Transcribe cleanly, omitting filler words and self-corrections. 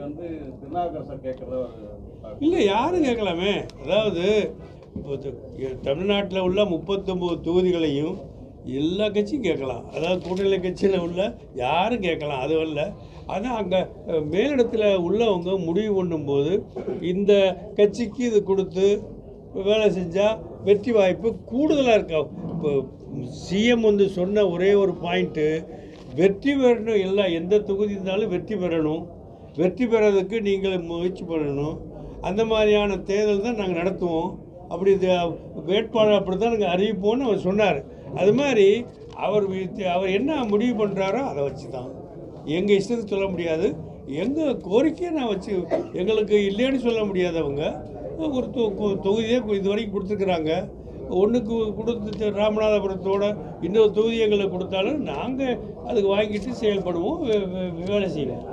வந்து திருநாவுக்கரசர் கேட்கறத இல்லை, யாரும் கேட்கலாமே. அதாவது இப்போ தமிழ்நாட்டில் உள்ள 39 தொகுதிகளையும் எல்லா கட்சியும் கேட்கலாம். அதாவது கூட்டணி கட்சியில் உள்ள யாரும் கேட்கலாம், அது வரல. ஆனால் அங்கே மேலிடத்தில் உள்ளவங்க முடிவு பண்ணும்போது இந்த கட்சிக்கு இது கொடுத்து வேலை செஞ்சால் வெற்றி வாய்ப்பு கூடுதலாக இருக்கா. இப்போ சிஎம் வந்து சொன்ன ஒரே ஒரு பாயிண்ட்டு, வெற்றி பெறணும். எல்லாம் எந்த தொகுதி இருந்தாலும் வெற்றி பெறணும். வெற்றி பெறதுக்கு நீங்கள் முயற்சி பண்ணணும். அந்த மாதிரியான தேர்தல் தான் நாங்கள் நடத்துவோம். அப்படி வேட்பாளர் அப்படி தான் நாங்கள் அறிவிப்போம்னு அவர் சொன்னார். அது மாதிரி அவர் என்ன முடிவு பண்ணுறாரோ அதை வச்சு தான். எங்கள் இஷ்டத்துக்கு சொல்ல முடியாது. எங்கள் கோரிக்கையை நான் வச்சு, எங்களுக்கு இல்லைன்னு சொல்ல முடியாதவங்க ஒரு தொகுதியே இது வரைக்கும் கொடுத்துருக்குறாங்க. ஒன்றுக்கு கொடுத்து ராமநாதபுரத்தோட இன்னொரு தொகுதி எங்களுக்கு கொடுத்தாலும் நாங்கள் அதுக்கு வாங்கிட்டு செயல்படுவோம், வேலை செய்வோம்.